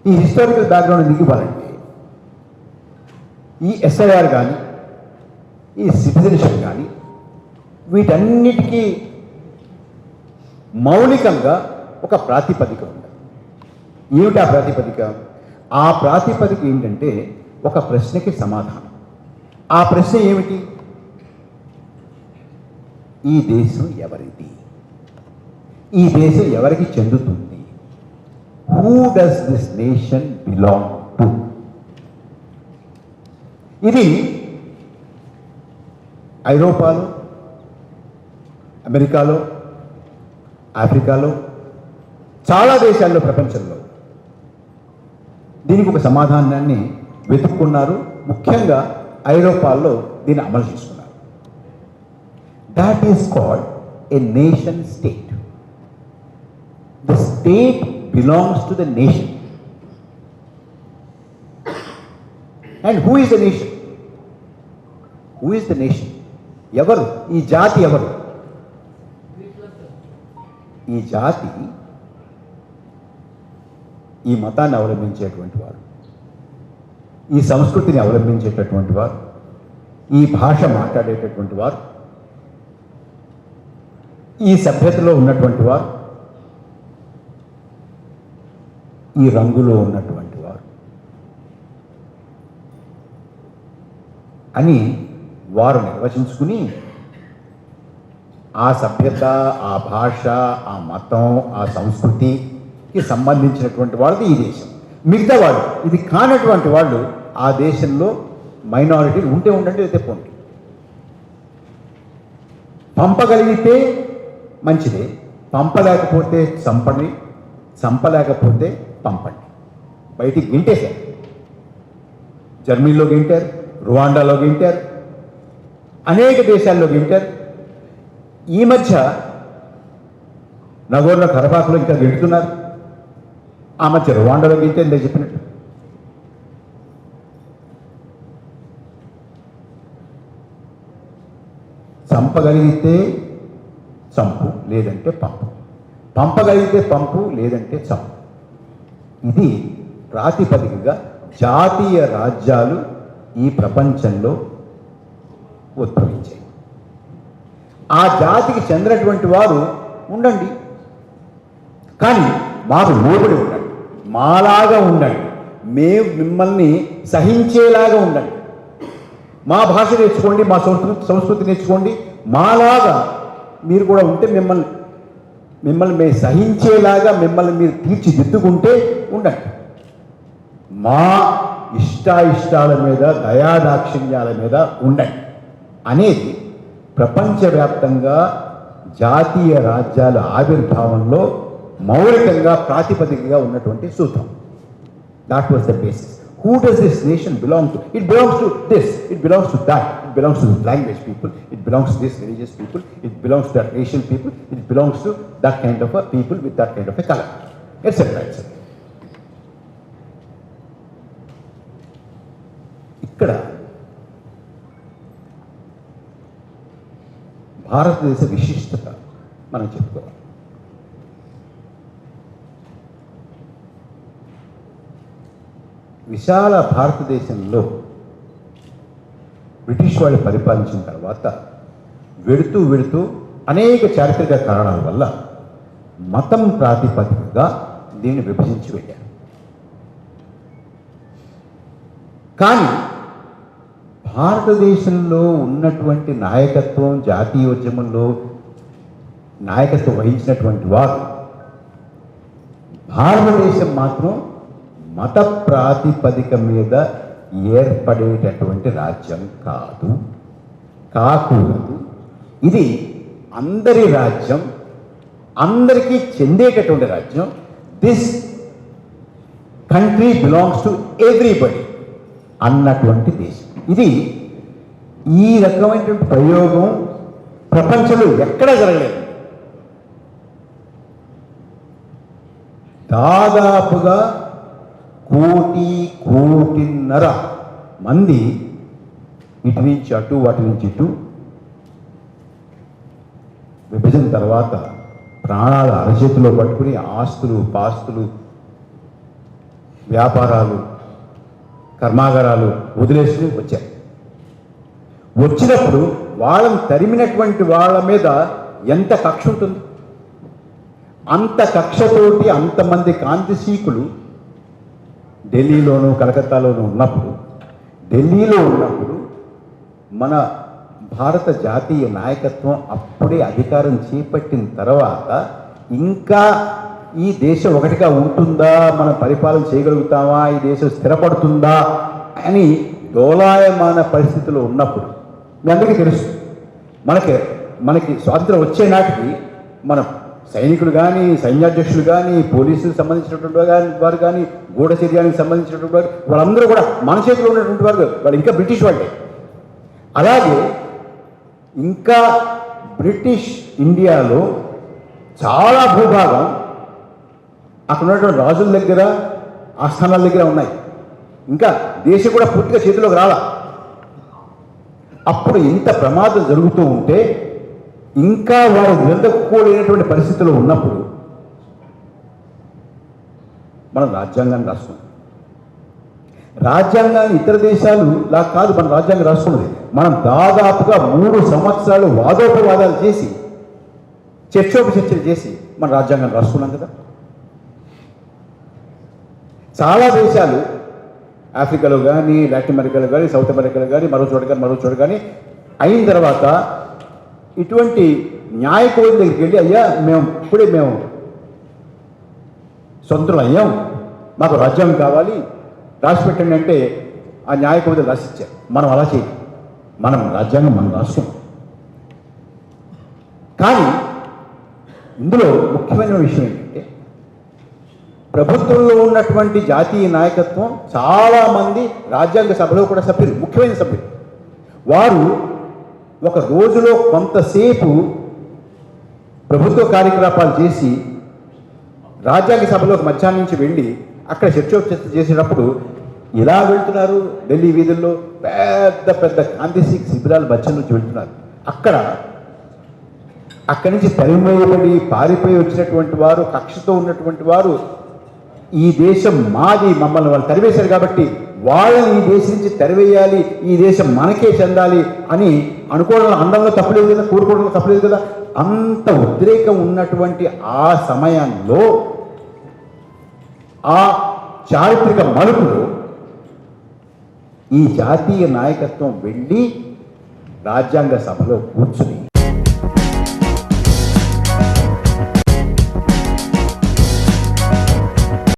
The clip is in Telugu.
ఈ హిస్టారికల్ బ్యాక్గ్రౌండ్ ఎందుకు ఇవ్వాలంటే ఈ ఎస్ఐఆర్ కానీ ఈ సిటిజన్షిప్ కానీ వీటన్నిటికీ మౌలికంగా ఒక ప్రాతిపదిక ఉంది. ఏమిటి ఆ ప్రాతిపదిక? ఆ ప్రాతిపదిక ఏంటంటే ఒక ప్రశ్నకి సమాధానం. ఆ ప్రశ్న ఏమిటి? ఈ దేశం ఎవరిది? ఈ దేశం ఎవరికి చెందుతుంది? Who does this nation belong to? ఇది ఐరోపాలో, అమెరికాలో, ఆఫ్రికాలో, చాలా దేశాల్లో ప్రపంచంలో దీనికి ఒక సమాధానాన్ని వెతుక్కున్నారు. ముఖ్యంగా ఐరోపాలో దీన్ని అమలు చేసుకున్నారు. That is called a nation state. The state belongs to the nation. And who is the nation? Who is the nation? ఎవరు ఈ జాతి? ఎవరు ఈ జాతి? ఈ మతాన్ని అవలంబించేటువంటి వారు, ఈ సంస్కృతిని అవలంబించేటటువంటి వారు, ఈ భాష మాట్లాడేటటువంటి వారు, ఈ సభ్యతలో ఉన్నటువంటి వారు, ఈ రంగులో ఉన్నటువంటి వారు అని వారు నిర్వచించుకుని ఆ సభ్యత, ఆ భాష, ఆ మతం, ఆ సంస్కృతికి సంబంధించినటువంటి వాళ్ళది ఈ దేశం. మిగతా వాళ్ళు, ఇది కానటువంటి వాళ్ళు ఆ దేశంలో మైనారిటీలు ఉంటే ఉండండి, అయితే పోండి. పంపగలిగితే మంచిదే, పంపలేకపోతే చంపండి, చంపలేకపోతే పంపండి. బయటికి గింటేశారు. జర్మనీలో గింటారు, రువాండాలో గింటారు, అనేక దేశాల్లో గింటారు. ఈ మధ్య నగోర్నో కరబాకులో ఇంకా గెలుతున్నారు. ఆ మధ్య రువాండాలో గింటే నేను చెప్పినట్టు. చంపగలిగితే చంపు, లేదంటే పంపు. పంపగలిగితే పంపు, లేదంటే చంపు. ఇది ప్రాతిపదికగా జాతీయ రాజ్యాలు ఈ ప్రపంచంలో ఉద్భవించాయి. ఆ జాతికి చెందినటువంటి వారు ఉండండి, కానీ మాకు లోబడి ఉండండి, మాలాగా ఉండండి, మేము మిమ్మల్ని సహించేలాగా ఉండండి. మా భాష నేర్చుకోండి, మా సంస్కృతి నేర్చుకోండి, మాలాగా మీరు కూడా ఉంటే మిమ్మల్ని మేము సహించేలాగా మిమ్మల్ని మీరు తీర్చిదిద్దుకుంటే ఉండండి. మా ఇష్టాయిష్టాల మీద, దయాదాక్షిణ్యాల మీద ఉండండి అనేది ప్రపంచవ్యాప్తంగా జాతీయ రాజ్యాల ఆవిర్భావంలో మౌలికంగా ప్రాతిపదికగా ఉన్నటువంటి సూత్రం. That was the basis. Who does this nation belong to? It belongs to this, it belongs to that, it belongs to the language people, it belongs to this religious people, it belongs to that racial people, it belongs to that kind of a people with that kind of a color, etc. etc. ఇక్కడ భారతదేశ విశిష్టత మనం చెప్పుకోవాలి. విశాల భారతదేశంలో బ్రిటిష్ వాళ్ళు పరిపాలించిన తర్వాత వెడుతూ వెడుతూ అనేక చారిత్రక కారణాల వల్ల మతం ప్రాతిపదికగా దీన్ని విభజించి వెళ్ళారు. కానీ భారతదేశంలో ఉన్నటువంటి నాయకత్వం, జాతీయోద్యమంలో నాయకత్వం వహించినటువంటి వారు భారతదేశం మాత్రం మత ప్రాతిపదిక మీద ఏర్పడేటటువంటి రాజ్యం కాదు, కాకూడదు. ఇది అందరి రాజ్యం, అందరికీ చెందేటటువంటి రాజ్యం. This country belongs to everybody అన్నటువంటి దేశం. ఇది ఈ రకమైనటువంటి ప్రయోగం ప్రపంచంలో ఎక్కడా జరగలేదు. దాదాపుగా 1.5 మంది ఇటు నుంచి అటు, అటు నుంచి ఇటు విభజన తర్వాత ప్రాణాల అరచేతిలో పట్టుకుని ఆస్తులు పాస్తులు వ్యాపారాలు, కర్మాగారాలు వదిలేసి వచ్చారు. వచ్చినప్పుడు వాళ్ళని తరిమినటువంటి వాళ్ళ మీద ఎంత కక్ష ఉంటుంది? అంత కక్షతోటి అంతమంది కాంతిశీకులు ఢిల్లీలోనూ కలకత్తాలోనూ ఉన్నప్పుడు, ఢిల్లీలో ఉన్నప్పుడు మన భారత జాతీయ నాయకత్వం అప్పుడే అధికారం చేపట్టిన తర్వాత ఇంకా ఈ దేశం ఒకటిగా ఉంటుందా, మన పరిపాలన చేయగలుగుతామా, ఈ దేశం స్థిరపడుతుందా అని డోలాయమాన పరిస్థితులు ఉన్నప్పుడు మీ అందరికీ తెలుసు, మనకి స్వాతంత్రం వచ్చే నాటికి మన సైనికులు కానీ, సైన్యాధ్యక్షులు కానీ, పోలీసులకు సంబంధించినటువంటి వారు కానీ, గూఢచర్యానికి సంబంధించినటువంటి వారు, వాళ్ళందరూ కూడా మన చేతిలో ఉన్నటువంటి వారు, వాళ్ళు ఇంకా బ్రిటిష్ వాళ్ళే. అలాగే ఇంకా బ్రిటిష్ ఇండియాలో చాలా భూభాగం అక్కడ ఉన్నటువంటి రాజుల దగ్గర, ఆస్థానాల దగ్గర ఉన్నాయి. ఇంకా దేశం కూడా పూర్తిగా చేతిలోకి రాలా. అప్పుడు ఇంత ప్రమాదం జరుగుతూ ఉంటే, ఇంకా వారు నిలదొక్కుకోలేనటువంటి పరిస్థితుల్లో ఉన్నప్పుడు మనం రాజ్యాంగాన్ని రాసుకున్నాం. రాజ్యాంగాన్ని ఇతర దేశాలు లా కాదు మన రాజ్యాంగం రాసుకున్నది. మనం దాదాపుగా 3 సంవత్సరాలు వాదోపవాదాలు చేసి, చర్చోపచర్చలు చేసి మన రాజ్యాంగాన్ని రాసుకున్నాం కదా. చాలా దేశాలు ఆఫ్రికాలో కానీ, లాటిన్ అమెరికాలో కానీ, సౌత్ అమెరికాలో కానీ, మరో చోట కానీ అయిన తర్వాత ఇటువంటి న్యాయ కోవిల దగ్గరికి వెళ్ళి, అయ్యా మేము సొంతం అయ్యాం, మాకు రాజ్యాంగం కావాలి, రాసి పెట్టండి అంటే ఆ న్యాయ కోవిలు రాసిచ్చారు. మనం అలా చేయాలి, మనం రాజ్యాంగం మనం రాసుకున్నాం. కానీ ఇందులో ముఖ్యమైన విషయం ఏంటంటే, ప్రభుత్వంలో ఉన్నటువంటి జాతీయ నాయకత్వం చాలామంది రాజ్యాంగ సభలో కూడా సభ్యులు, ముఖ్యమైన సభ్యులు. వారు ఒక రోజులో కొంతసేపు ప్రభుత్వ కార్యకలాపాలు చేసి రాజ్యాంగ సభలోకి మధ్యాహ్నం నుంచి వెళ్ళి అక్కడ చర్చోపచర్చ చేసేటప్పుడు ఇలా వెళ్తున్నారు. ఢిల్లీ వీధుల్లో పెద్ద పెద్ద కాంతిశీక్ శిబిరాలు మధ్య నుంచి వెళ్తున్నారు. అక్కడి నుంచి తరిమేయబడి పారిపోయి వచ్చినటువంటి వారు, కక్షతో ఉన్నటువంటి వారు, ఈ దేశం మాది, మమ్మల్ని వాళ్ళు తరివేశారు కాబట్టి వాళ్ళని ఈ దేశం నుంచి తరివేయాలి, ఈ దేశం మనకే చెందాలి అని అనుకోవడంలో అందంలో తప్పలేదు కదా, కోరుకోవడంలో తప్పలేదు కదా. అంత ఉద్రేకం ఉన్నటువంటి ఆ సమయంలో, ఆ చారిత్రక మలుపులో ఈ జాతీయ నాయకత్వం వెళ్ళి రాజ్యాంగ సభలో కూర్చుని